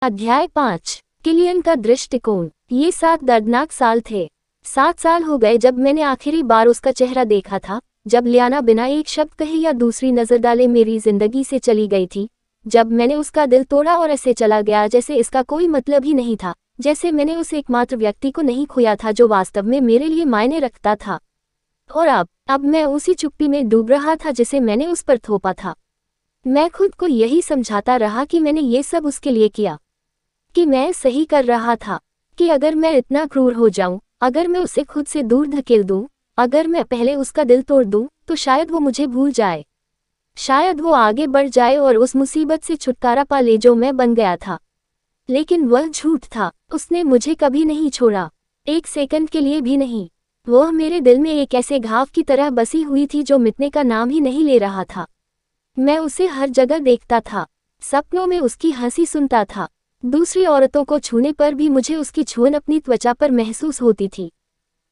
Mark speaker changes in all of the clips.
Speaker 1: अध्याय 5। किलियन का दृष्टिकोण। ये 7 दर्दनाक साल थे। 7 साल हो गए जब मैंने आखिरी बार उसका चेहरा देखा था, जब लियाना बिना एक शब्द कहे या दूसरी नजर डाले मेरी जिंदगी से चली गई थी, जब मैंने उसका दिल तोड़ा और ऐसे चला गया जैसे इसका कोई मतलब ही नहीं था, जैसे मैंने उस एकमात्र व्यक्ति को नहीं खोया था जो वास्तव में मेरे लिए मायने रखता था। और अब मैं उसी चुप्पी में डूब रहा था जिसे मैंने उस पर थोपा था। मैं खुद को यही समझाता रहा कि मैंने ये सब उसके लिए किया, कि मैं सही कर रहा था, कि अगर मैं इतना क्रूर हो जाऊं, अगर मैं उसे खुद से दूर धकेल दूं, अगर मैं पहले उसका दिल तोड़ दूं, तो शायद वो मुझे भूल जाए, शायद वो आगे बढ़ जाए और उस मुसीबत से छुटकारा पा ले जो मैं बन गया था। लेकिन वह झूठ था। उसने मुझे कभी नहीं छोड़ा, एक सेकंड के लिए भी नहीं। वह मेरे दिल में एक ऐसे घाव की तरह बसी हुई थी जो मिटने का नाम ही नहीं ले रहा था। मैं उसे हर जगह देखता था, सपनों में उसकी हंसी सुनता था, दूसरी औरतों को छूने पर भी मुझे उसकी छुअन अपनी त्वचा पर महसूस होती थी।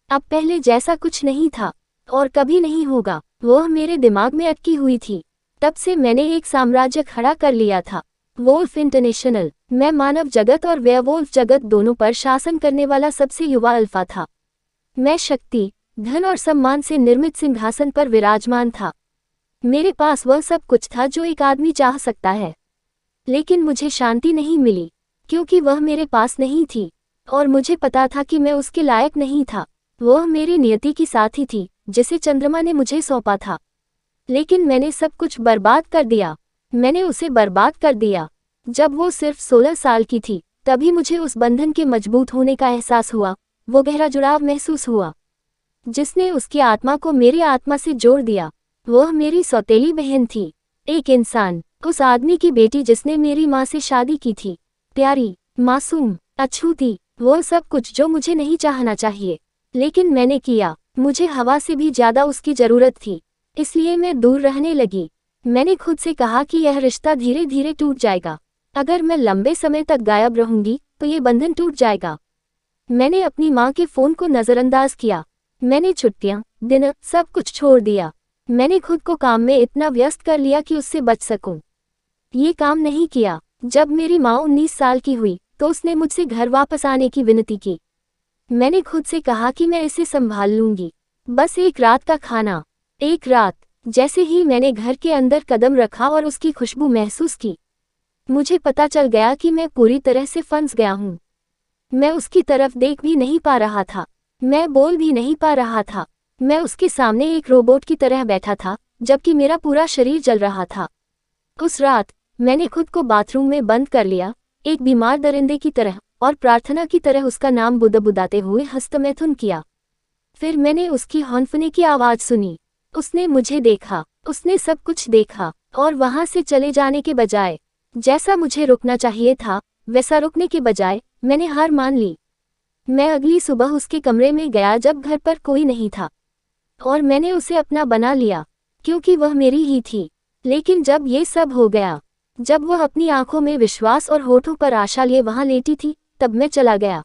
Speaker 1: अब पहले जैसा कुछ नहीं था और कभी नहीं होगा। वह मेरे दिमाग में अटकी हुई थी। तब से मैंने एक साम्राज्य खड़ा कर लिया था, वोल्फ इंटरनेशनल। मैं मानव जगत और वेयरवोल्फ जगत दोनों पर शासन करने वाला सबसे युवा अल्फा था। मैं शक्ति, धन और सम्मान से निर्मित सिंहासन पर विराजमान था। मेरे पास वह सब कुछ था जो एक आदमी चाह सकता है। लेकिन मुझे शांति नहीं मिली, क्योंकि वह मेरे पास नहीं थी, और मुझे पता था कि मैं उसके लायक नहीं था। वह मेरी नियति की साथी थी जिसे चंद्रमा ने मुझे सौंपा था। लेकिन मैंने सब कुछ बर्बाद कर दिया। मैंने उसे बर्बाद कर दिया। जब वो सिर्फ 16 साल की थी, तभी मुझे उस बंधन के मजबूत होने का एहसास हुआ, वो गहरा जुड़ाव महसूस हुआ जिसने उसकी आत्मा को मेरी आत्मा से जोड़ दिया। वह मेरी सौतेली बहन थी, एक इंसान, उस आदमी की बेटी जिसने मेरी माँ से शादी की थी। प्यारी, मासूम, अछूती, वो सब कुछ जो मुझे नहीं चाहना चाहिए, लेकिन मैंने किया। मुझे हवा से भी ज्यादा उसकी जरूरत थी, इसलिए मैं दूर रहने लगी। मैंने खुद से कहा कि यह रिश्ता धीरे धीरे टूट जाएगा। अगर मैं लंबे समय तक गायब रहूंगी तो ये बंधन टूट जाएगा। मैंने अपनी माँ के फोन को नजरअंदाज किया। मैंने छुट्टियां, दिन, सब कुछ छोड़ दिया। मैंने खुद को काम में इतना व्यस्त कर लिया कि उससे बच सकूं। ये काम नहीं किया। जब मेरी माँ 19 साल की हुई तो उसने मुझसे घर वापस आने की विनती की। मैंने खुद से कहा कि मैं इसे संभाल लूंगी, बस एक रात का खाना, एक रात। जैसे ही मैंने घर के अंदर कदम रखा और उसकी खुशबू महसूस की, मुझे पता चल गया कि मैं पूरी तरह से फंस गया हूँ। मैं उसकी तरफ देख भी नहीं पा रहा था, मैं बोल भी नहीं पा रहा था। मैं उसके सामने एक रोबोट की तरह बैठा था, जबकि मेरा पूरा शरीर जल रहा था। उस रात मैंने खुद को बाथरूम में बंद कर लिया, एक बीमार दरिंदे की तरह, और प्रार्थना की तरह उसका नाम बुदबुदाते हुए हस्तमैथुन किया। फिर मैंने उसकी हौंफने की आवाज सुनी। उसने मुझे देखा, उसने सब कुछ देखा, और वहां से चले जाने के बजाय, जैसा मुझे रुकना चाहिए था वैसा रुकने के बजाय, मैंने हार मान ली। मैं अगली सुबह उसके कमरे में गया जब घर पर कोई नहीं था, और मैंने उसे अपना बना लिया, क्योंकि वह मेरी ही थी। लेकिन जब ये सब हो गया, जब वह अपनी आंखों में विश्वास और होठों पर आशा लिए वहां लेटी थी, तब मैं चला गया।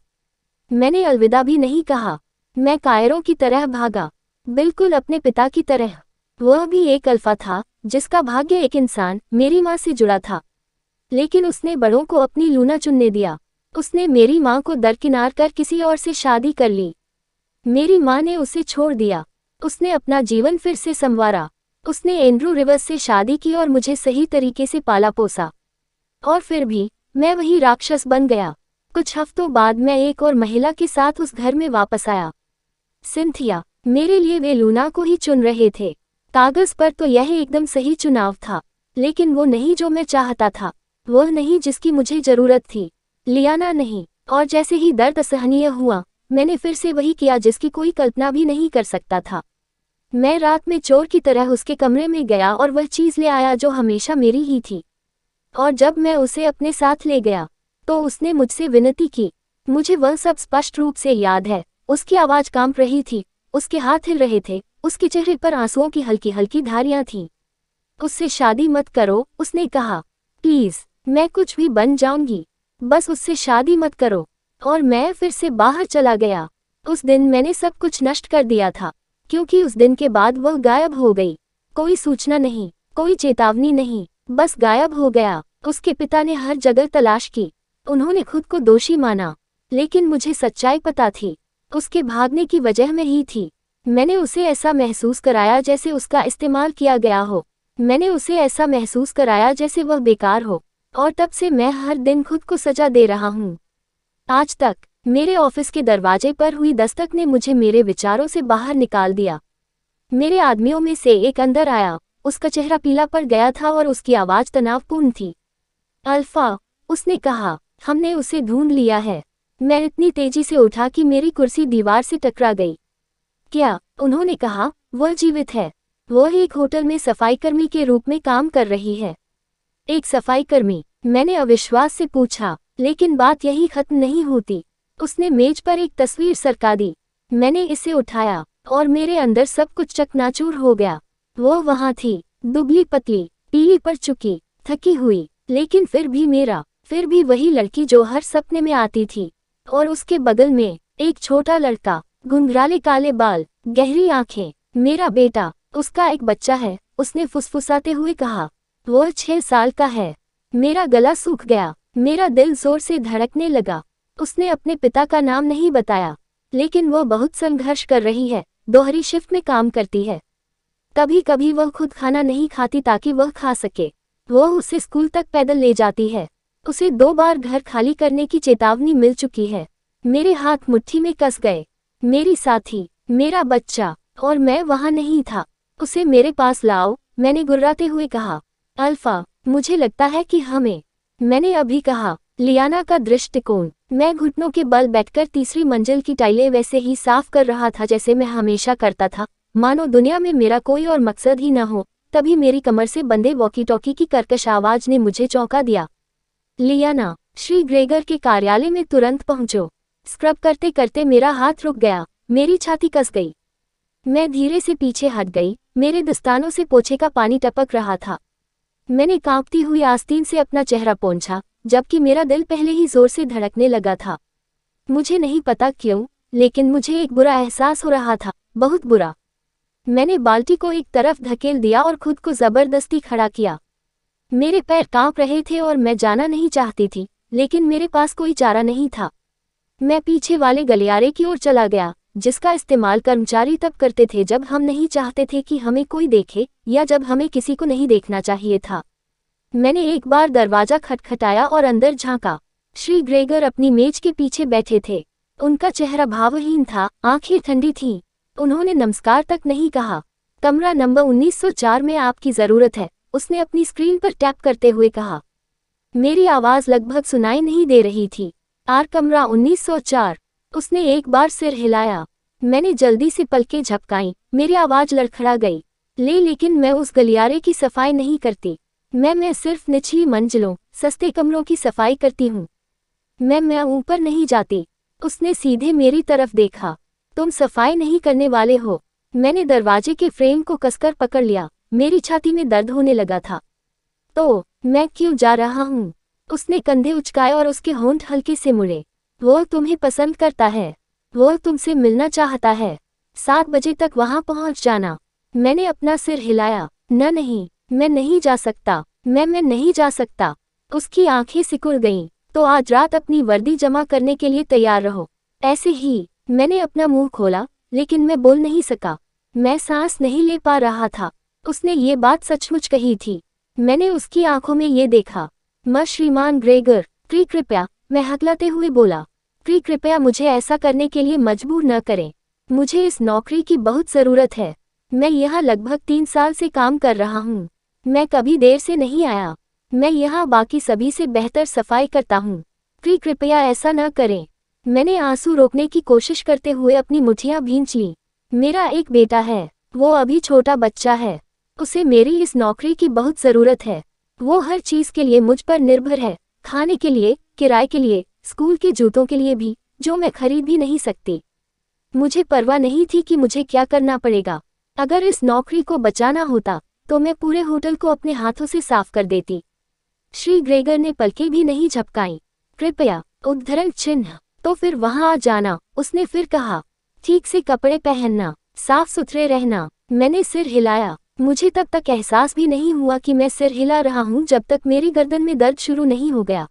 Speaker 1: मैंने अलविदा भी नहीं कहा। मैं कायरों की तरह भागा, बिल्कुल अपने पिता की तरह। वह भी एक अल्फा था जिसका भाग्य एक इंसान, मेरी माँ से जुड़ा था। लेकिन उसने बड़ों को अपनी लूना चुनने दिया। उसने मेरी माँ को दरकिनार कर किसी और से शादी कर ली। मेरी माँ ने उसे छोड़ दिया। उसने अपना जीवन फिर से संवारा। उसने एंड्रू रिवर्स से शादी की और मुझे सही तरीके से पाला पोसा। और फिर भी मैं वही राक्षस बन गया। कुछ हफ्तों बाद मैं एक और महिला के साथ उस घर में वापस आया, सिंथिया। मेरे लिए वे लूना को ही चुन रहे थे। कागज पर तो यह एकदम सही चुनाव था, लेकिन वो नहीं जो मैं चाहता था, वह नहीं जिसकी मुझे जरूरत थी। लियाना नहीं। और जैसे ही दर्द असहनीय हुआ, मैंने फिर से वही किया जिसकी कोई कल्पना भी नहीं कर सकता था। मैं रात में चोर की तरह उसके कमरे में गया और वह चीज ले आया जो हमेशा मेरी ही थी। और जब मैं उसे अपने साथ ले गया तो उसने मुझसे विनती की। मुझे वह सब स्पष्ट रूप से याद है। उसकी आवाज कांप रही थी, उसके हाथ हिल रहे थे, उसके चेहरे पर आंसुओं की हल्की हल्की धारियां थीं। उससे शादी मत करो, उसने कहा। प्लीज, मैं कुछ भी बन जाऊंगी, बस उससे शादी मत करो। और मैं फिर से बाहर चला गया। उस दिन मैंने सब कुछ नष्ट कर दिया था, क्योंकि उस दिन के बाद वह गायब हो गई। कोई सूचना नहीं, कोई चेतावनी नहीं, बस गायब हो गया। उसके पिता ने हर जगह तलाश की, उन्होंने खुद को दोषी माना, लेकिन मुझे सच्चाई पता थी। उसके भागने की वजह मैं ही थी। मैंने उसे ऐसा महसूस कराया जैसे उसका इस्तेमाल किया गया हो। मैंने उसे ऐसा महसूस कराया जैसे वह बेकार हो, और तब से मैं हर दिन खुद को सजा दे रहा हूँ। आज तक मेरे ऑफिस के दरवाजे पर हुई दस्तक ने मुझे मेरे विचारों से बाहर निकाल दिया। मेरे आदमियों में से एक अंदर आया। उसका चेहरा पीला पड़ गया था और उसकी आवाज़ तनावपूर्ण थी। अल्फा, उसने कहा, हमने उसे ढूंढ लिया है। मैं इतनी तेजी से उठा कि मेरी कुर्सी दीवार से टकरा गई। क्या? उन्होंने कहा, वह जीवित है। वह एक होटल में सफाईकर्मी के रूप में काम कर रही है। एक सफाईकर्मी? मैंने अविश्वास से पूछा, लेकिन बात यही खत्म नहीं होती। उसने मेज पर एक तस्वीर सरका दी। मैंने इसे उठाया और मेरे अंदर सब कुछ चकनाचूर हो गया। वो वहाँ थी, दुबली पतली, पीली पड़ चुकी, थकी हुई, लेकिन फिर भी वही लड़की जो हर सपने में आती थी। और उसके बगल में एक छोटा लड़का, घुंघराले काले बाल, गहरी आंखें। मेरा बेटा, उसका एक बच्चा है, उसने फुसफुसाते हुए कहा। वह 6 साल का है। मेरा गला सूख गया, मेरा दिल जोर से धड़कने लगा। उसने अपने पिता का नाम नहीं बताया, लेकिन वह बहुत संघर्ष कर रही है, दोहरी शिफ्ट में काम करती है। कभी कभी वह खुद खाना नहीं खाती ताकि वह खा सके। वह उसे स्कूल तक पैदल ले जाती है। उसे 2 बार घर खाली करने की चेतावनी मिल चुकी है। मेरे हाथ मुट्ठी में कस गए। मेरी साथी, मेरा बच्चा, और मैं वहां नहीं था। उसे मेरे पास लाओ, मैंने गुर्राते हुए कहा। अल्फा, मुझे लगता है कि मैंने अभी कहा। लियाना का दृष्टिकोण। मैं घुटनों के बल बैठकर तीसरी मंजिल की टाइलें वैसे ही साफ कर रहा था जैसे मैं हमेशा करता था, मानो दुनिया में मेरा कोई और मकसद ही न हो। तभी मेरी कमर से बंधे वॉकी टॉकी की कर्कश आवाज ने मुझे चौंका दिया। लियाना, श्री ग्रेगर के कार्यालय में तुरंत पहुंचो। स्क्रब करते करते मेरा हाथ रुक गया, मेरी छाती कस गई। मैं धीरे से पीछे हट गई, मेरे दस्तानों से पोछे का पानी टपक रहा था। मैंने कांपती हुई आस्तीन से अपना चेहरा पोंछा, जबकि मेरा दिल पहले ही जोर से धड़कने लगा था। मुझे नहीं पता क्यों, लेकिन मुझे एक बुरा एहसास हो रहा था, बहुत बुरा। मैंने बाल्टी को एक तरफ धकेल दिया और खुद को जबरदस्ती खड़ा किया। मेरे पैर कांप रहे थे और मैं जाना नहीं चाहती थी, लेकिन मेरे पास कोई चारा नहीं था। मैं पीछे वाले गलियारे की ओर चला गया, जिसका इस्तेमाल कर्मचारी तब करते थे जब हम नहीं चाहते थे कि हमें कोई देखे या जब हमें किसी को नहीं देखना चाहिए था। मैंने एक बार दरवाजा खटखटाया और अंदर झांका। श्री ग्रेगर अपनी मेज के पीछे बैठे थे। उनका चेहरा भावहीन था, आंखें ठंडी थीं। उन्होंने नमस्कार तक नहीं कहा। कमरा नंबर 1904 में आपकी जरूरत है, उसने अपनी स्क्रीन पर टैप करते हुए कहा। मेरी आवाज लगभग सुनाई नहीं दे रही थी। आर कमरा 1904। उसने एक बार सिर हिलाया। मैंने जल्दी से पलकें झपकाईं, मेरी आवाज लड़खड़ा गई। लेकिन मैं उस गलियारे की सफाई नहीं करती। मैं सिर्फ निचली मंजिलों, सस्ते कमरों की सफाई करती हूँ। मैं ऊपर नहीं जाती। उसने सीधे मेरी तरफ देखा। तुम सफाई नहीं करने वाले हो। मैंने दरवाजे के फ्रेम को कसकर पकड़ लिया, मेरी छाती में दर्द होने लगा था। तो मैं क्यों जा रहा हूँ? उसने कंधे उचकाए और उसके होंठ हल्के से मुड़े। वो तुम्हें पसंद करता है। वो तुमसे मिलना चाहता है। 7 बजे तक वहां पहुंच जाना। मैंने अपना सिर हिलाया। नहीं, मैं नहीं जा सकता। मैं नहीं जा सकता। उसकी आंखें सिकुड़ गईं। तो आज रात अपनी वर्दी जमा करने के लिए तैयार रहो। ऐसे ही। मैंने अपना मुंह खोला, लेकिन मैं बोल नहीं सका। मैं सांस नहीं ले पा रहा था। उसने ये बात सचमुच कही थी। मैंने उसकी आंखों में ये देखा। श्रीमान ग्रेगर, कृपया, मैं हकलाते हुए बोला। कृपया मुझे ऐसा करने के लिए मजबूर न करें। मुझे इस नौकरी की बहुत ज़रूरत है। मैं यहाँ लगभग 3 साल से काम कर रहा हूँ। मैं कभी देर से नहीं आया। मैं यहाँ बाकी सभी से बेहतर सफाई करता हूँ। कृपया ऐसा न करें। मैंने आंसू रोकने की कोशिश करते हुए अपनी मुठ्ठियाँ भींच लीं। मेरा एक बेटा है, वो अभी छोटा बच्चा है। उसे मेरी इस नौकरी की बहुत ज़रूरत है। वो हर चीज़ के लिए मुझ पर निर्भर है, खाने के लिए, किराए के लिए, स्कूल के जूतों के लिए भी, जो मैं खरीद भी नहीं सकती। मुझे परवाह नहीं थी कि मुझे क्या करना पड़ेगा। अगर इस नौकरी को बचाना होता, तो मैं पूरे होटल को अपने हाथों से साफ कर देती। श्री ग्रेगर ने पलकें भी नहीं झपकाईं। कृपया, उद्धरण चिन्ह, तो फिर वहां आ जाना, उसने फिर कहा। ठीक से कपड़े पहनना, साफ सुथरे रहना। मैंने सिर हिलाया। मुझे तब तक एहसास भी नहीं हुआ कि मैं सिर हिला रहा हूं जब तक मेरी गर्दन में दर्द शुरू नहीं हो गया।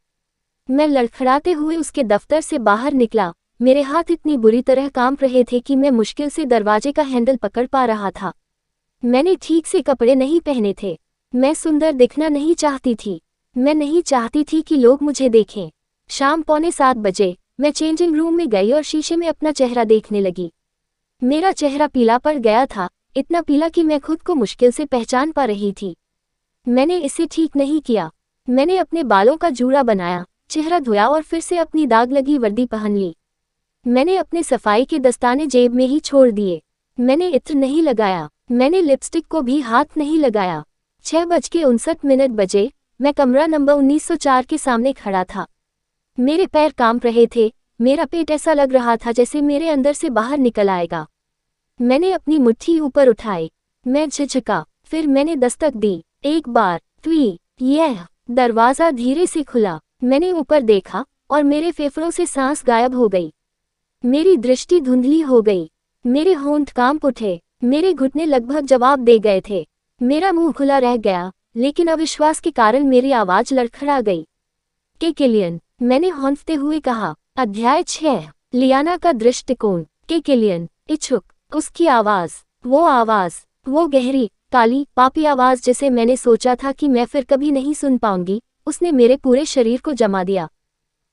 Speaker 1: मैं लड़खड़ाते हुए उसके दफ्तर से बाहर निकला। मेरे हाथ इतनी बुरी तरह कांप रहे थे कि मैं मुश्किल से दरवाजे का हैंडल पकड़ पा रहा था। मैंने ठीक से कपड़े नहीं पहने थे। मैं सुंदर दिखना नहीं चाहती थी। मैं नहीं चाहती थी कि लोग मुझे देखें। शाम 6:45 मैं चेंजिंग रूम में गई और शीशे में अपना चेहरा देखने लगी। मेरा चेहरा पीला पड़ गया था, इतना पीला कि मैं खुद को मुश्किल से पहचान पा रही थी। मैंने इसे ठीक नहीं किया। मैंने अपने बालों का जूड़ा बनाया, चेहरा धोया और फिर से अपनी दाग लगी वर्दी पहन ली। मैंने अपने सफाई के दस्ताने जेब में ही छोड़ दिए। मैंने इत्र नहीं लगाया, मैंने लिपस्टिक को भी हाथ नहीं लगाया। 6:59 बजे मैं कमरा नंबर 1904 के सामने खड़ा था। मेरे पैर कांप रहे थे, मेरा पेट ऐसा लग रहा था जैसे मेरे अंदर से बाहर निकल आएगा। मैंने अपनी मुट्ठी ऊपर उठाई। मैं झिझका, फिर मैंने दस्तक दी। एक बार, ट्वी, यह दरवाज़ा धीरे से खुला। मैंने ऊपर देखा और मेरे फेफड़ों से सांस गायब हो गई। मेरी दृष्टि धुंधली हो गई। मेरे होंठ कांप उठे, मेरे घुटने लगभग जवाब दे गए थे। मेरा मुंह खुला रह गया, लेकिन अविश्वास के कारण मेरी आवाज़ लड़खड़ा गई। किलियन, मैंने हौंफते हुए कहा। अध्याय 6, लियाना का दृष्टिकोण। किलियन, इच्छुक। उसकी आवाज़, वो गहरी, काली, पापी आवाज़ जिसे मैंने सोचा था कि मैं फिर कभी नहीं सुन पाऊंगी, उसने मेरे पूरे शरीर को जमा दिया।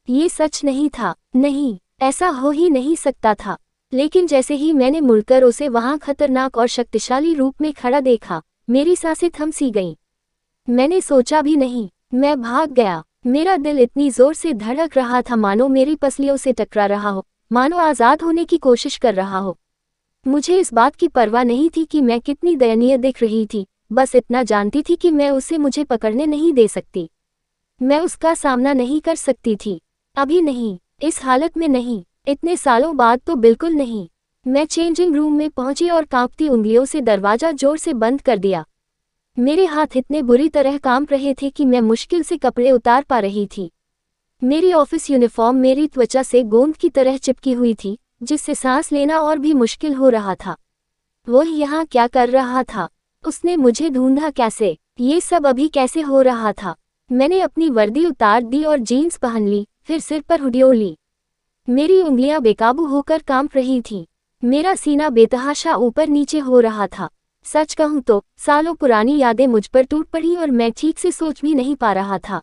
Speaker 1: ये सच नहीं था, नहीं, ऐसा हो ही नहीं सकता था। लेकिन जैसे ही मैंने मुड़कर उसे वहां खतरनाक और शक्तिशाली रूप में खड़ा देखा, मेरी सांसें थम सी गईं। मैंने सोचा भी नहीं, मैं भाग गया। मेरा दिल इतनी जोर से धड़क रहा था मानो मेरी पसलियों से टकरा रहा हो, मानो आज़ाद होने की कोशिश कर रहा हो। मुझे इस बात की परवाह नहीं थी कि मैं कितनी दयनीय दिख रही थी, बस इतना जानती थी कि मैं उसे मुझे पकड़ने नहीं दे सकती। मैं उसका सामना नहीं कर सकती थी। अभी नहीं, इस हालत में नहीं, इतने सालों बाद तो बिल्कुल नहीं। मैं चेंजिंग रूम में पहुंची और कांपती उंगलियों से दरवाजा जोर से बंद कर दिया। मेरे हाथ इतने बुरी तरह कांप रहे थे कि मैं मुश्किल से कपड़े उतार पा रही थी। मेरी ऑफिस यूनिफॉर्म मेरी त्वचा से गोंद की तरह चिपकी हुई थी, जिससे सांस लेना और भी मुश्किल हो रहा था। वो यहाँ क्या कर रहा था? उसने मुझे ढूंढा कैसे? ये सब अभी कैसे हो रहा था? मैंने अपनी वर्दी उतार दी और जीन्स पहन ली, फिर सिर पर हुडी ओढ़ ली। मेरी उंगलियां बेकाबू होकर कांप रही थीं। मेरा सीना बेतहाशा ऊपर नीचे हो रहा था। सच कहूं तो सालों पुरानी यादें मुझ पर टूट पड़ी और मैं ठीक से सोच भी नहीं पा रहा था।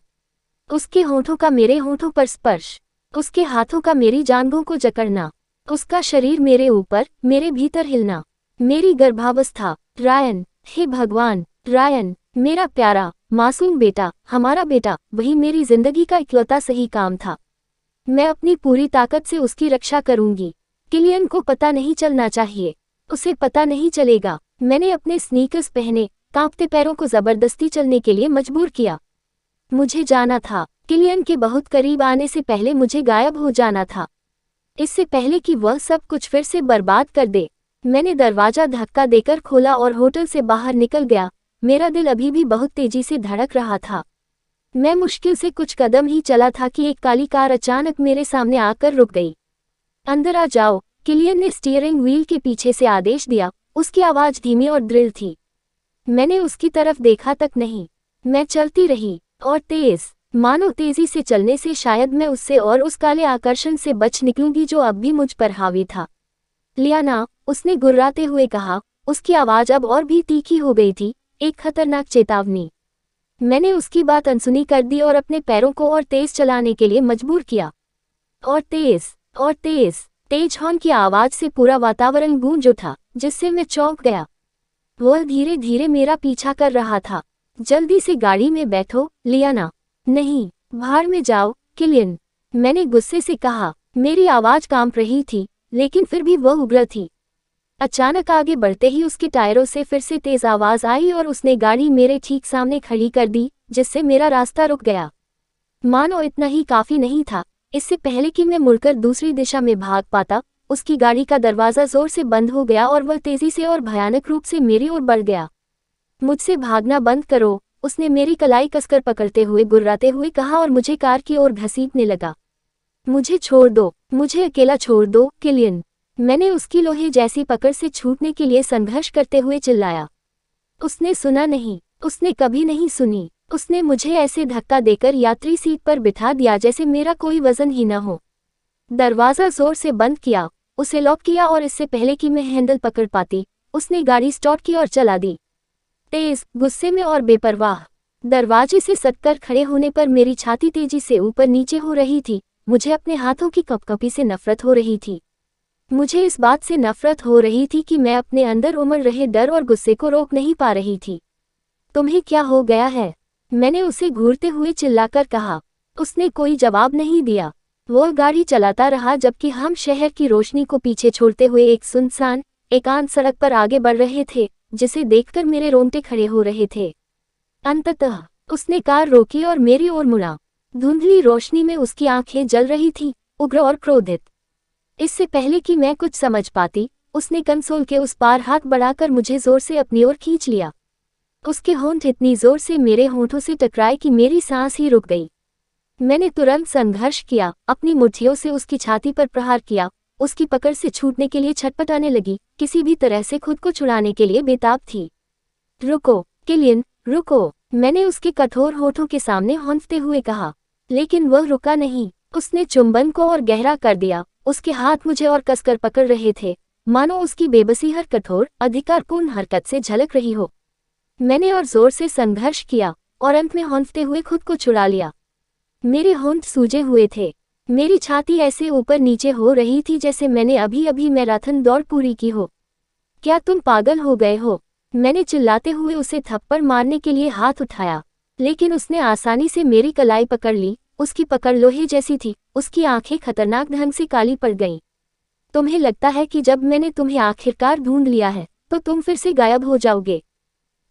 Speaker 1: उसके होठों का मेरे होठों पर स्पर्श, उसके हाथों का मेरी जांघों को जकड़ना, उसका शरीर मेरे ऊपर, मेरे भीतर हिलना, मेरी गर्भावस्था। रायन, हे भगवान, रायन, मेरा प्यारा मासूम बेटा, हमारा बेटा, वही मेरी जिंदगी का इकलौता सही काम था। मैं अपनी पूरी ताकत से उसकी रक्षा करूंगी। किलियन को पता नहीं चलना चाहिए, उसे पता नहीं चलेगा। मैंने अपने स्नीकर्स पहने, कांपते पैरों को जबरदस्ती चलने के लिए मजबूर किया। मुझे जाना था, किलियन के बहुत करीब आने से पहले मुझे गायब हो जाना था, इससे पहले कि वह सब कुछ फिर से बर्बाद कर दे। मैंने दरवाजा धक्का देकर खोला और होटल से बाहर निकल गया। मेरा दिल अभी भी बहुत तेजी से धड़क रहा था। मैं मुश्किल से कुछ कदम ही चला था कि एक काली कार अचानक मेरे सामने आकर रुक गई। अंदर आ जाओ, किलियन ने स्टीयरिंग व्हील के पीछे से आदेश दिया। उसकी आवाज़ धीमी और दृढ़ थी। मैंने उसकी तरफ देखा तक नहीं। मैं चलती रही, और तेज, मानो तेजी से चलने से शायद मैं उससे और उस काले आकर्षण से बच निकलूंगी जो अब भी मुझ पर हावी था। लियाना, उसने गुर्राते हुए कहा। उसकी आवाज़ अब और भी तीखी हो गई थी, एक खतरनाक चेतावनी। मैंने उसकी बात अनसुनी कर दी और अपने पैरों को और तेज चलाने के लिए मजबूर किया। और तेज, और तेज, तेज हॉर्न की आवाज़ से पूरा वातावरण गूंज उठा, जिससे मैं चौंक गया। वह धीरे धीरे मेरा पीछा कर रहा था। जल्दी से गाड़ी में बैठो, लियाना। नहीं, बाहर में जाओ, किलियन, मैंने गुस्से से कहा। मेरी आवाज़ कांप रही थी, लेकिन फिर भी वह उग्र थी। अचानक आगे बढ़ते ही उसके टायरों से फिर से तेज आवाज़ आई और उसने गाड़ी मेरे ठीक सामने खड़ी कर दी, जिससे मेरा रास्ता रुक गया। मानो इतना ही काफ़ी नहीं था, इससे पहले कि मैं मुड़कर दूसरी दिशा में भाग पाता, उसकी गाड़ी का दरवाज़ा जोर से बंद हो गया और वह तेज़ी से और भयानक रूप से मेरी ओर बढ़ गया। मुझसे भागना बंद करो, उसने मेरी कलाई कसकर पकड़ते हुए गुर्राते हुए कहा और मुझे कार की ओर घसीटने लगा। मुझे छोड़ दो, मुझे अकेला छोड़ दो, किलियन, मैंने उसकी लोहे जैसी पकड़ से छूटने के लिए संघर्ष करते हुए चिल्लाया। उसने सुना नहीं, उसने कभी नहीं सुनी। उसने मुझे ऐसे धक्का देकर यात्री सीट पर बिठा दिया जैसे मेरा कोई वजन ही न हो। दरवाज़ा जोर से बंद किया, उसे लॉक किया और इससे पहले कि मैं हैंडल पकड़ पाती, उसने गाड़ी स्टार्ट की और चला दी। तेज, गुस्से में और बेपरवाह। दरवाजे से सटकर खड़े होने पर मेरी छाती तेजी से ऊपर नीचे हो रही थी। मुझे अपने हाथों की कपकपी से नफरत हो रही थी। मुझे इस बात से नफरत हो रही थी कि मैं अपने अंदर उमड़ रहे डर और गुस्से को रोक नहीं पा रही थी। तुम्हें क्या हो गया है? मैंने उसे घूरते हुए चिल्लाकर कहा। उसने कोई जवाब नहीं दिया। वो गाड़ी चलाता रहा जबकि हम शहर की रोशनी को पीछे छोड़ते हुए एक सुनसान, एकांत सड़क पर आगे बढ़ रहे थे, जिसे देखकर मेरे रोंगटे खड़े हो रहे थे। अंततः उसने कार रोकी और मेरी ओर मुड़ा। धुंधली रोशनी में उसकी आंखें जल रही थीं, उग्र और क्रोधित। इससे पहले कि मैं कुछ समझ पाती, उसने कंसोल के उस पार हाथ बढ़ाकर मुझे जोर से अपनी ओर खींच लिया। उसके होंठ इतनी जोर से मेरे होंठों से टकराए कि मेरी सांस ही रुक गई। मैंने तुरंत संघर्ष किया, अपनी मुट्ठियों से उसकी छाती पर प्रहार किया, उसकी पकड़ से छूटने के लिए छटपटाने लगी, किसी भी तरह से खुद को छुड़ाने के लिए बेताब थी। रुको, किलियन, रुको, मैंने उसके कठोर होठों के सामने हौंफते हुए कहा। लेकिन वह रुका नहीं। उसने चुंबन को और गहरा कर दिया। उसके हाथ मुझे और कसकर पकड़ रहे थे, मानो उसकी बेबसी हर कठोर, अधिकारपूर्ण हरकत से झलक रही हो। मैंने और जोर से संघर्ष किया और अंत में हौंफते हुए खुद को छुड़ा लिया। मेरे होंठ सूजे हुए थे। मेरी छाती ऐसे ऊपर नीचे हो रही थी जैसे मैंने अभी अभी मैराथन दौड़ पूरी की हो। क्या तुम पागल हो गए हो? मैंने चिल्लाते हुए उसे थप्पड़ मारने के लिए हाथ उठाया, लेकिन उसने आसानी से मेरी कलाई पकड़ ली। उसकी पकड़ लोहे जैसी थी, उसकी आंखें खतरनाक ढंग से काली पड़ गईं। तुम्हें लगता है कि जब मैंने तुम्हें आखिरकार ढूंढ लिया है, तो तुम फिर से गायब हो जाओगे?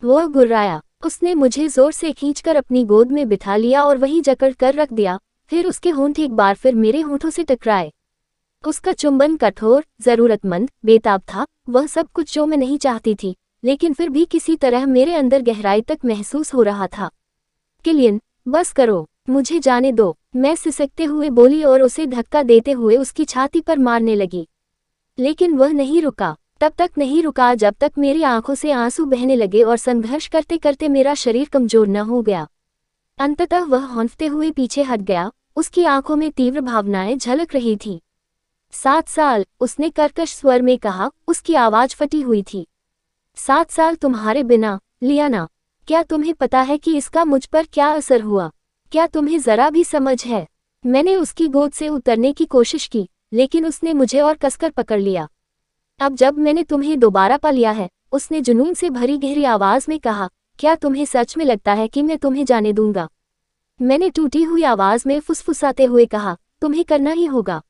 Speaker 1: वह गुर्राया। उसने मुझे जोर से खींचकर अपनी गोद में बिठा लिया और वहीं जकड़ कर रख दिया। फिर उसके होंठ एक बार फिर मेरे होंठों से टकराए। उसका चुंबन कठोर, जरूरतमंद, बेताब था, वह सब कुछ जो मैं नहीं चाहती थी, लेकिन फिर भी किसी तरह मेरे अंदर गहराई तक महसूस हो रहा था। किलियन, बस करो, मुझे जाने दो, मैं सिसकते हुए बोली और उसे धक्का देते हुए उसकी छाती पर मारने लगी। लेकिन वह नहीं रुका, तब तक नहीं रुका जब तक मेरी आंखों से आंसू बहने लगे और संघर्ष करते करते मेरा शरीर कमजोर न हो गया। अंततः वह हौंफते हुए पीछे हट गया, उसकी आंखों में तीव्र भावनाएं झलक रही थीं। 7 साल, उसने कर्कश स्वर में कहा, उसकी आवाज फटी हुई थी। 7 साल तुम्हारे बिना, लियाना। क्या तुम्हें पता है कि इसका मुझ पर क्या असर हुआ? क्या तुम्हें जरा भी समझ है? मैंने उसकी गोद से उतरने की कोशिश की, लेकिन उसने मुझे और कसकर पकड़ लिया। अब जब मैंने तुम्हें दोबारा पा लिया है, उसने जुनून से भरी गहरी आवाज में कहा, क्या तुम्हें सच में लगता है कि मैं तुम्हें जाने दूंगा? मैंने टूटी हुई आवाज में फुसफुसाते हुए कहा, तुम्हें करना ही होगा।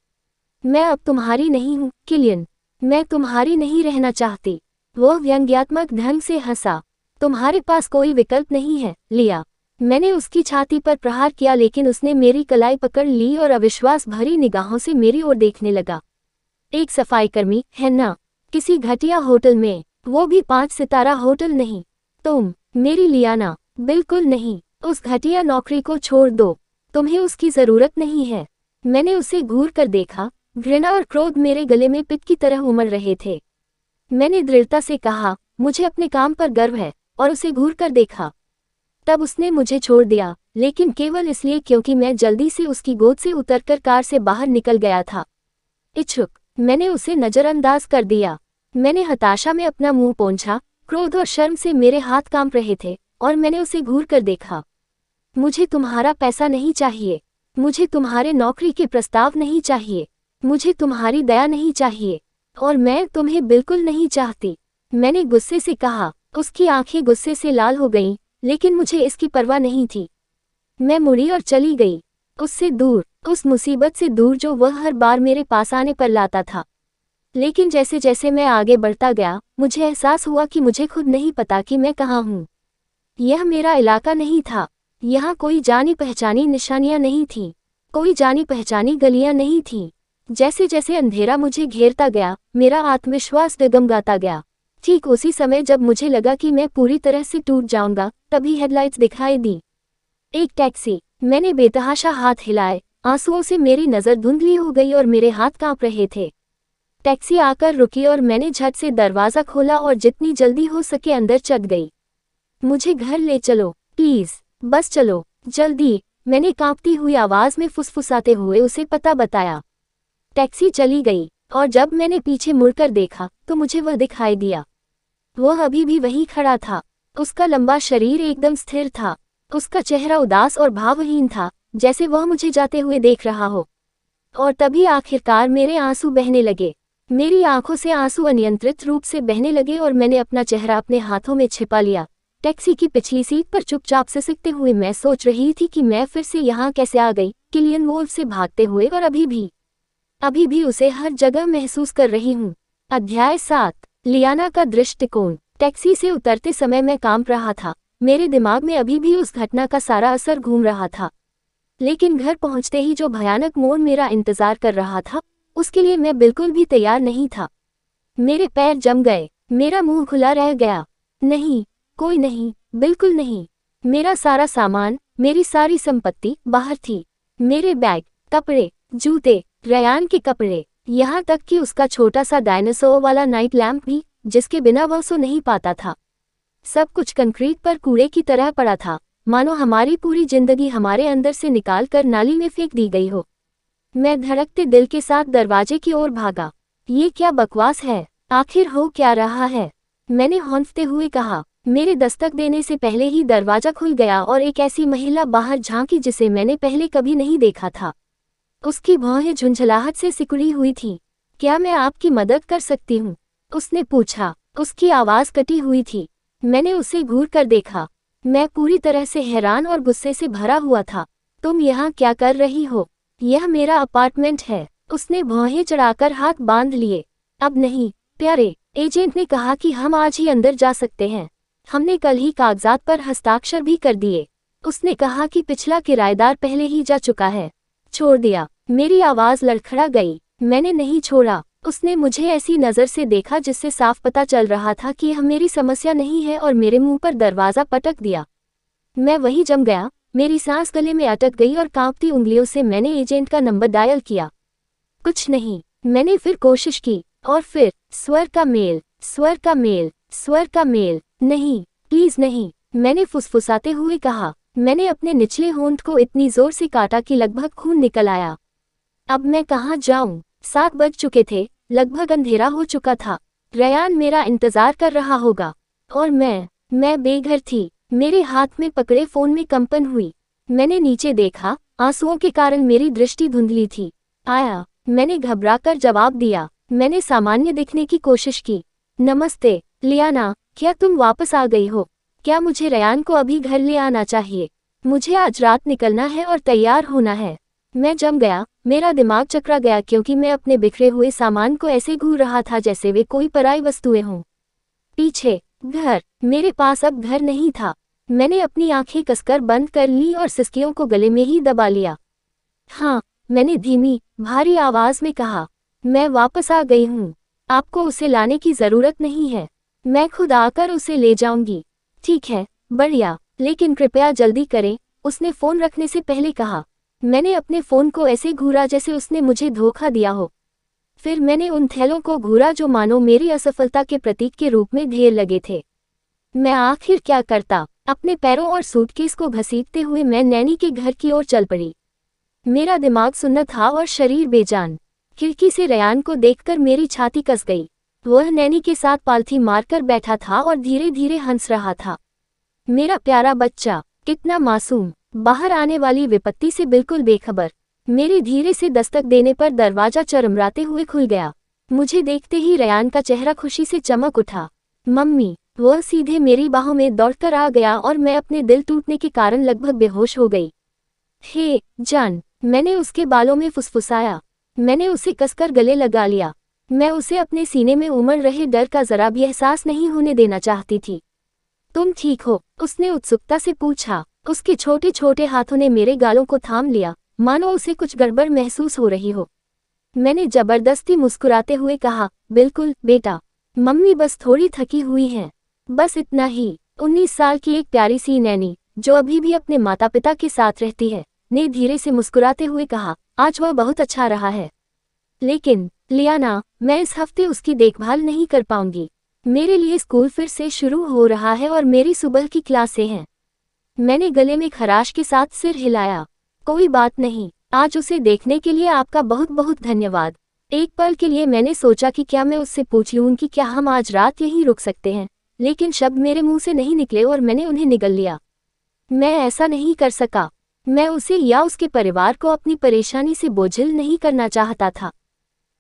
Speaker 1: मैं अब तुम्हारी नहीं हूँ, किलियन। मैं तुम्हारी नहीं रहना चाहती। वह व्यंग्यात्मक ढंग से हंसा। तुम्हारे पास कोई विकल्प नहीं है, लिया। मैंने उसकी छाती पर प्रहार किया, लेकिन उसने मेरी कलाई पकड़ ली और अविश्वास भरी निगाहों से मेरी ओर देखने लगा। एक सफाईकर्मी, है ना? किसी घटिया होटल में, वो भी 5 सितारा होटल नहीं। तुम, मेरी लियाना, बिल्कुल नहीं। उस घटिया नौकरी को छोड़ दो, तुम्हें उसकी जरूरत नहीं है। मैंने उसे घूर कर देखा, घृणा और क्रोध मेरे गले में पित्त की तरह उमड़ रहे थे। मैंने दृढ़ता से कहा, मुझे अपने काम पर गर्व है, और उसे घूर कर देखा। तब उसने मुझे छोड़ दिया, लेकिन केवल इसलिए क्योंकि मैं जल्दी से उसकी गोद से उतरकर कार से बाहर निकल गया था। इच्छुक, मैंने उसे नजरअंदाज कर दिया। मैंने हताशा में अपना मुंह पोंछा, क्रोध और शर्म से मेरे हाथ कांप रहे थे, और मैंने उसे घूर कर देखा। मुझे तुम्हारा पैसा नहीं चाहिए, मुझे तुम्हारे नौकरी के प्रस्ताव नहीं चाहिए, मुझे तुम्हारी दया नहीं चाहिए, और मैं तुम्हें बिल्कुल नहीं चाहती, मैंने गुस्से से कहा। उसकी आंखें गुस्से से लाल हो गईं, लेकिन मुझे इसकी परवाह नहीं थी। मैं मुड़ी और चली गई, उससे दूर, उस मुसीबत से दूर जो वह हर बार मेरे पास आने पर लाता था। लेकिन जैसे जैसे मैं आगे बढ़ता गया, मुझे एहसास हुआ कि मुझे खुद नहीं पता कि मैं कहाँ हूँ। यह मेरा इलाका नहीं था। यहाँ कोई जानी पहचानी निशानियाँ नहीं थीं, कोई जानी पहचानी गलियाँ नहीं थीं। जैसे जैसे अंधेरा मुझे घेरता गया, मेरा आत्मविश्वास डगमगाता गया। ठीक उसी समय जब मुझे लगा कि मैं पूरी तरह से टूट जाऊंगा, तभी हेडलाइट्स दिखाई दी। एक टैक्सी। मैंने बेतहाशा हाथ हिलाए, आंसुओं से मेरी नज़र धुंधली हो गई और मेरे हाथ कांप रहे थे। टैक्सी आकर रुकी और मैंने झट से दरवाज़ा खोला और जितनी जल्दी हो सके अंदर चढ़ गई। मुझे घर ले चलो, प्लीज़, बस चलो जल्दी, मैंने कांपती हुई आवाज में फुसफुसाते हुए उसे पता बताया। टैक्सी चली गई और जब मैंने पीछे मुड़कर देखा तो मुझे वह दिखाई दिया। वह अभी भी वहीं खड़ा था। उसका लंबा शरीर एकदम स्थिर था। उसका चेहरा उदास और भावहीन था, जैसे वह मुझे जाते हुए देख रहा हो। और तभी आखिरकार मेरे आंसू बहने लगे। मेरी आंखों से आंसू अनियंत्रित रूप से बहने लगे और मैंने अपना चेहरा अपने हाथों में छिपा लिया। टैक्सी की पिछली सीट पर चुपचाप सिसकते हुए मैं सोच रही थी कि मैं फिर से यहाँ कैसे आ गई, किलियन वोल्फ से भागते हुए, और अभी भी उसे हर जगह महसूस कर रही हूँ। अध्याय 7, लियाना का दृष्टिकोण। टैक्सी से उतरते समय मैं कांप रहा था। मेरे दिमाग में अभी भी उस घटना का सारा असर घूम रहा था। लेकिन घर पहुंचते ही जो भयानक मोड़ मेरा इंतजार कर रहा था, उसके लिए मैं बिल्कुल भी तैयार नहीं था। मेरे पैर जम गए, मेरा मुंह खुला रह गया। नहीं, कोई नहीं, बिल्कुल नहीं। मेरा सारा सामान, मेरी सारी संपत्ति बाहर थी। मेरे बैग, कपड़े, जूते, रयान के कपड़े, यहाँ तक कि उसका छोटा सा डायनासोर वाला नाइट लैम्प भी, जिसके बिना वह सो नहीं पाता था। सब कुछ कंक्रीट पर कूड़े की तरह पड़ा था, मानो हमारी पूरी जिंदगी हमारे अंदर से निकाल कर नाली में फेंक दी गई हो। मैं धड़कते दिल के साथ दरवाजे की ओर भागा। ये क्या बकवास है? आखिर हो क्या रहा है? मैंने हौंफते हुए कहा। मेरे दस्तक देने से पहले ही दरवाजा खुल गया और एक ऐसी महिला बाहर झांकी जिसे मैंने पहले कभी नहीं देखा था। उसकी भौहें झुंझलाहट से सिकुड़ी हुई थीं। क्या मैं आपकी मदद कर सकती हूँ? उसने पूछा। उसकी आवाज़ कटी हुई थी। मैंने उसे घूर कर देखा। मैं पूरी तरह से हैरान और गुस्से से भरा हुआ था। तुम यहाँ क्या कर रही हो? यह मेरा अपार्टमेंट है। उसने भौहें चढ़ाकर हाथ बांध लिए। अब नहीं, प्यारे, एजेंट ने कहा कि हम आज ही अंदर जा सकते हैं। हमने कल ही कागजात पर हस्ताक्षर भी कर दिए। उसने कहा कि पिछला किराएदार पहले ही जा चुका है। छोड़ दिया। मेरी आवाज़ लड़खड़ा गई। मैंने नहीं छोड़ा। उसने मुझे ऐसी नज़र से देखा जिससे साफ पता चल रहा था कि यह मेरी समस्या नहीं है, और मेरे मुंह पर दरवाज़ा पटक दिया। मैं वहीं जम गया। मेरी सांस गले में अटक गई और कांपती उंगलियों से मैंने एजेंट का नंबर डायल किया। कुछ नहीं। मैंने फिर कोशिश की, और फिर स्वर का मेल, स्वर का मेल, स्वर का मेल। नहीं, प्लीज नहीं, मैंने फुसफुसाते हुए कहा। मैंने अपने निचले होंठ को इतनी जोर से काटा कि लगभग खून निकल आया। अब मैं कहाँ जाऊं? 7 बज चुके थे, लगभग अंधेरा हो चुका था। रयान मेरा इंतजार कर रहा होगा। और मैं बेघर थी। मेरे हाथ में पकड़े फोन में कंपन हुई। मैंने नीचे देखा। आंसुओं के कारण मेरी दृष्टि धुंधली थी। आया, मैंने घबराकर जवाब दिया। मैंने सामान्य दिखने की कोशिश की। नमस्ते, लियाना, क्या तुम वापस आ गई हो? क्या मुझे रयान को अभी घर ले आना चाहिए? मुझे आज रात निकलना है और तैयार होना है। मैं जम गया। मेरा दिमाग चकरा गया क्योंकि मैं अपने बिखरे हुए सामान को ऐसे घूर रहा था जैसे वे कोई पराई वस्तुएं हों। पीछे, घर। मेरे पास अब घर नहीं था। मैंने अपनी आंखें कसकर बंद कर ली और सिसकियों को गले में ही दबा लिया। हाँ, मैंने धीमी, भारी आवाज में कहा। मैं वापस आ गई हूँ। आपको उसे लाने की जरूरत नहीं है। मैं खुद आकर उसे ले जाऊंगी। ठीक है, बढ़िया, लेकिन कृपया जल्दी करें, उसने फोन रखने से पहले कहा। मैंने अपने फोन को ऐसे घूरा जैसे उसने मुझे धोखा दिया हो। फिर मैंने उन थैलों को घूरा जो मानो मेरी असफलता के प्रतीक के रूप में ढेर लगे थे। मैं आखिर क्या करता? अपने पैरों और सूटकेस को घसीटते हुए मैं नैनी के घर की ओर चल पड़ी। मेरा दिमाग सुन्न था और शरीर बेजान। खिड़की से रयान को देखकर मेरी छाती कस गई। वह नैनी के साथ पालथी मारकर बैठा था और धीरे धीरे हंस रहा था। मेरा प्यारा बच्चा, कितना मासूम, बाहर आने वाली विपत्ति से बिल्कुल बेखबर। मेरे धीरे से दस्तक देने पर दरवाजा चरमराते हुए खुल गया। मुझे देखते ही रयान का चेहरा खुशी से चमक उठा। मम्मी, वह सीधे मेरी बाहों में दौड़कर आ गया और मैं अपने दिल टूटने के कारण लगभग बेहोश हो गई। हे जान, मैंने उसके बालों में फुसफुसाया। मैंने उसे कसकर गले लगा लिया। मैं उसे अपने सीने में उमड़ रहे डर का जरा भी एहसास नहीं होने देना चाहती थी। तुम ठीक हो? उसने उत्सुकता से पूछा। उसके छोटे छोटे हाथों ने मेरे गालों को थाम लिया, मानो उसे कुछ गड़बड़ महसूस हो रही हो। मैंने जबरदस्ती मुस्कुराते हुए कहा, बिल्कुल बेटा, मम्मी बस थोड़ी थकी हुई हैं। बस इतना ही। 19 साल की एक प्यारी सी नैनी, जो अभी भी अपने माता पिता के साथ रहती है, ने धीरे से मुस्कुराते हुए कहा, आज वह बहुत अच्छा रहा है। लेकिन लियाना, मैं इस हफ्ते उसकी देखभाल नहीं कर पाऊंगी। मेरे लिए स्कूल फिर से शुरू हो रहा है और मेरी सुबह की क्लासें हैं। मैंने गले में खराश के साथ सिर हिलाया। कोई बात नहीं, आज उसे देखने के लिए आपका बहुत बहुत धन्यवाद। एक पल के लिए मैंने सोचा कि क्या मैं उससे पूछ लूं कि क्या हम आज रात यहीं रुक सकते हैं, लेकिन शब्द मेरे मुंह से नहीं निकले और मैंने उन्हें निगल लिया। मैं ऐसा नहीं कर सका। मैं उसे या उसके परिवार को अपनी परेशानी से बोझिल नहीं करना चाहता था।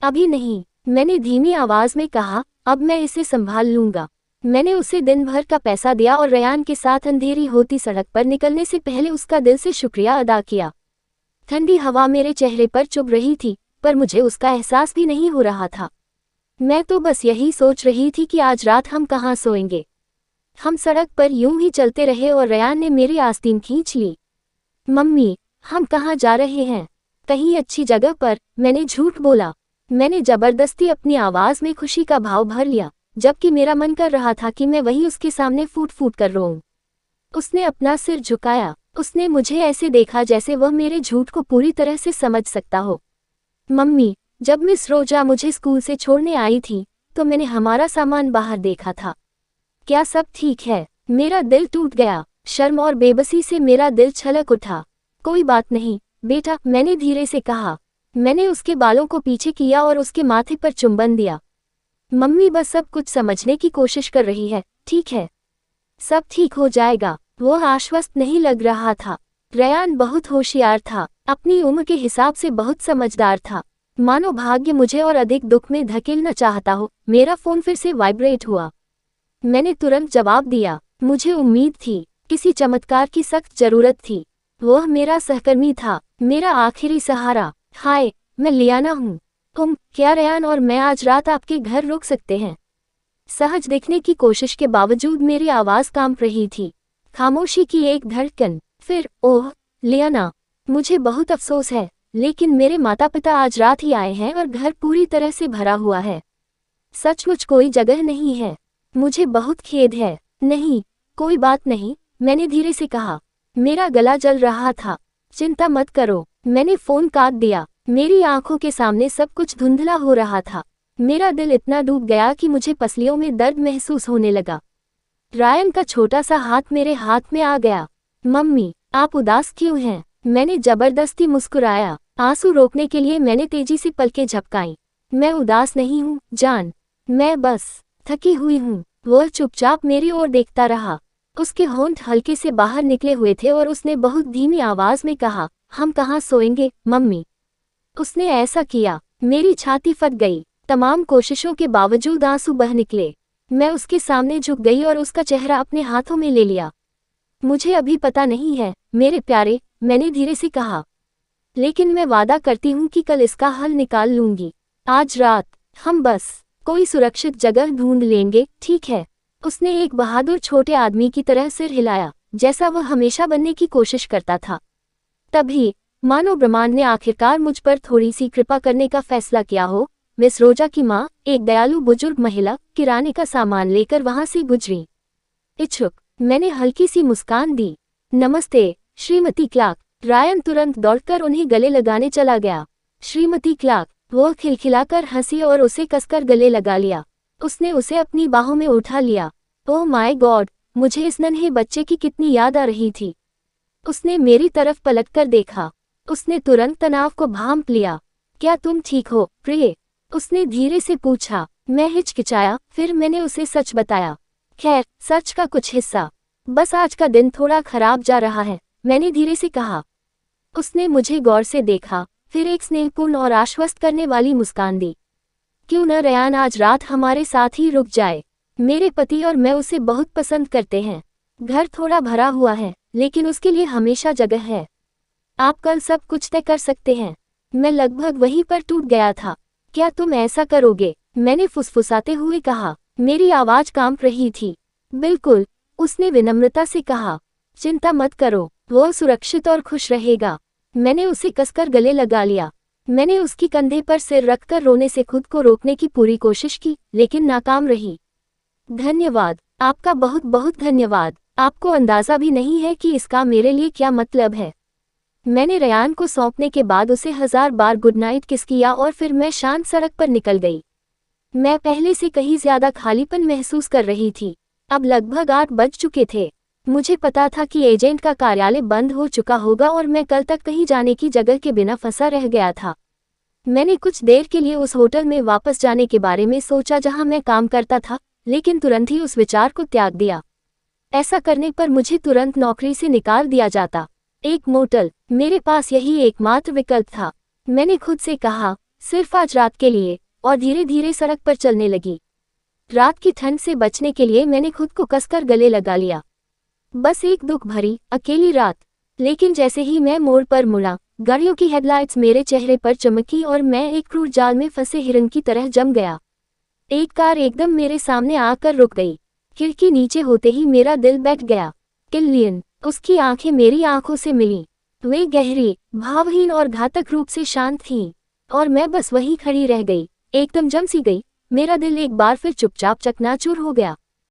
Speaker 1: अभी नहीं, मैंने धीमी आवाज में कहा, अब मैं इसे संभाल लूंगा। मैंने उसे दिन भर का पैसा दिया और रयान के साथ अंधेरी होती सड़क पर निकलने से पहले उसका दिल से शुक्रिया अदा किया। ठंडी हवा मेरे चेहरे पर चुभ रही थी, पर मुझे उसका एहसास भी नहीं हो रहा था। मैं तो बस यही सोच रही थी कि आज रात हम कहाँ सोएंगे। हम सड़क पर यूं ही चलते रहे और रयान ने मेरी आस्तीन खींच ली। मम्मी, हम कहाँ जा रहे हैं? कहीं अच्छी जगह पर, मैंने झूठ बोला। मैंने जबरदस्ती अपनी आवाज में खुशी का भाव भर लिया, जबकि मेरा मन कर रहा था कि मैं वही उसके सामने फूट फूट कर रोऊं। उसने अपना सिर झुकाया। उसने मुझे ऐसे देखा जैसे वह मेरे झूठ को पूरी तरह से समझ सकता हो। मम्मी, जब मिस रोजा मुझे स्कूल से छोड़ने आई थी, तो मैंने हमारा सामान बाहर देखा था। क्या सब ठीक है? मेरा दिल टूट गया। शर्म और बेबसी से मेरा दिल छलक उठा। कोई बात नहीं बेटा, मैंने धीरे से कहा। मैंने उसके बालों को पीछे किया और उसके माथे पर चुंबन दिया। मम्मी बस सब कुछ समझने की कोशिश कर रही है, ठीक है? सब ठीक हो जाएगा। वो आश्वस्त नहीं लग रहा था। रयान बहुत होशियार था, अपनी उम्र के हिसाब से बहुत समझदार था। मानो भाग्य मुझे और अधिक दुख में धकेलना चाहता हो। मेरा फोन फिर से वाइब्रेट हुआ। मैंने तुरंत जवाब दिया। मुझे उम्मीद थी, किसी चमत्कार की सख्त जरूरत थी। वह मेरा सहकर्मी था, मेरा आखिरी सहारा। हाय, मैं लियाना हूँ। क्या रयान और मैं आज रात आपके घर रुक सकते हैं? सहज दिखने की कोशिश के बावजूद मेरी आवाज कांप रही थी। खामोशी की एक धड़कन, फिर ओह लियाना, मुझे बहुत अफसोस है, लेकिन मेरे माता पिता आज रात ही आए हैं और घर पूरी तरह से भरा हुआ है। सचमुच कोई जगह नहीं है। मुझे बहुत खेद है। नहीं, कोई बात नहीं, मैंने धीरे से कहा। मेरा गला जल रहा था। चिंता मत करो। मैंने फोन काट दिया। मेरी आंखों के सामने सब कुछ धुंधला हो रहा था। मेरा दिल इतना डूब गया कि मुझे पसलियों में दर्द महसूस होने लगा। रायन का छोटा सा हाथ मेरे हाथ में आ गया। मम्मी, आप उदास क्यों हैं? मैंने जबरदस्ती मुस्कुराया। आंसू रोकने के लिए मैंने तेजी से पलकें झपकाईं। मैं उदास नहीं हूँ जान, मैं बस थकी हुई हूँ। वह चुपचाप मेरी ओर देखता रहा। उसके होंठ हल्के से बाहर निकले हुए थे और उसने बहुत धीमी आवाज में कहा, हम कहाँ सोएंगे मम्मी? उसने ऐसा किया, मेरी छाती फट गई। तमाम कोशिशों के बावजूद आंसू बह निकले। मैं उसके सामने झुक गई और उसका चेहरा अपने हाथों में ले लिया। मुझे अभी पता नहीं है मेरे प्यारे, मैंने धीरे से कहा, लेकिन मैं वादा करती हूँ कि कल इसका हल निकाल लूंगी। आज रात हम बस कोई सुरक्षित जगह ढूंढ लेंगे, ठीक है? उसने एक बहादुर छोटे आदमी की तरह सिर हिलाया, जैसा वह हमेशा बनने की कोशिश करता था। तभी मानो ब्रह्मांड ने आखिरकार मुझ पर थोड़ी सी कृपा करने का फैसला किया हो। मिस रोजा की माँ, एक दयालु बुजुर्ग महिला, किराने का सामान लेकर वहां से गुजरी। इच्छुक, मैंने हल्की सी मुस्कान दी। नमस्ते श्रीमती क्लार्क। रायन तुरंत दौड़कर उन्हें गले लगाने चला गया। श्रीमती क्लार्क, वो खिलखिलाकर हंसी और उसे कसकर गले लगा लिया। उसने उसे अपनी बाहों में उठा लिया। ओह माय गॉड, मुझे इस नन्हे बच्चे की कितनी याद आ रही थी। उसने मेरी तरफ पलटकर देखा। उसने तुरंत तनाव को भांप लिया। क्या तुम ठीक हो प्रिय? उसने धीरे से पूछा। मैं हिचकिचाया, फिर मैंने उसे सच बताया। खैर, सच का कुछ हिस्सा। बस आज का दिन थोड़ा खराब जा रहा है, मैंने धीरे से कहा। उसने मुझे गौर से देखा, फिर एक स्नेहपूर्ण और आश्वस्त करने वाली मुस्कान दी। क्यों न रयान आज रात हमारे साथ ही रुक जाए? मेरे पति और मैं उसे बहुत पसंद करते हैं। घर थोड़ा भरा हुआ है, लेकिन उसके लिए हमेशा जगह है। आप कल सब कुछ तय कर सकते हैं। मैं लगभग वहीं पर टूट गया था। क्या तुम ऐसा करोगे? मैंने फुसफुसाते हुए कहा। मेरी आवाज कांप रही थी। बिल्कुल, उसने विनम्रता से कहा। चिंता मत करो, वो सुरक्षित और खुश रहेगा। मैंने उसे कसकर गले लगा लिया। मैंने उसकी कंधे पर सिर रखकर रोने से खुद को रोकने की पूरी कोशिश की, लेकिन नाकाम रही। धन्यवाद, आपका बहुत बहुत धन्यवाद। आपको अंदाजा भी नहीं है कि इसका मेरे लिए क्या मतलब है। मैंने रयान को सौंपने के बाद उसे 1000 बार गुड नाइट किस किया और फिर मैं शांत सड़क पर निकल गई। मैं पहले से कहीं ज्यादा खालीपन महसूस कर रही थी। अब लगभग 8 बज चुके थे। मुझे पता था कि एजेंट का कार्यालय बंद हो चुका होगा और मैं कल तक कहीं जाने की जगह के बिना फंसा रह गया था। मैंने कुछ देर के लिए उस होटल में वापस जाने के बारे में सोचा जहां मैं काम करता था, लेकिन तुरंत ही उस विचार को त्याग दिया। ऐसा करने पर मुझे तुरंत नौकरी से निकाल दिया जाता। एक मोटल, मेरे पास यही एकमात्र विकल्प था। मैंने खुद से कहा, सिर्फ आज रात के लिए, और धीरे धीरे सड़क पर चलने लगी। रात की ठंड से बचने के लिए मैंने खुद को कसकर गले लगा लिया। बस एक दुख भरी, अकेली रात। लेकिन जैसे ही मैं मोड़ पर मुड़ा, गाड़ियों की हेडलाइट्स मेरे चेहरे पर चमकी और मैं एक क्रूर जाल में फंसे हिरन की तरह जम गया। एक कार एकदम मेरे सामने आकर रुक गई। खिड़की नीचे होते ही मेरा दिल बैठ गया। किलियन, उसकी आंखें मेरी आंखों से मिलीं। वे गहरी, भावहीन और घातक रूप से शांत थीं, और मैं बस वहीं खड़ी रह गई, एकदम जम सी गई। मेरा दिल एक बार फिर चुपचाप चकनाचूर हो गया।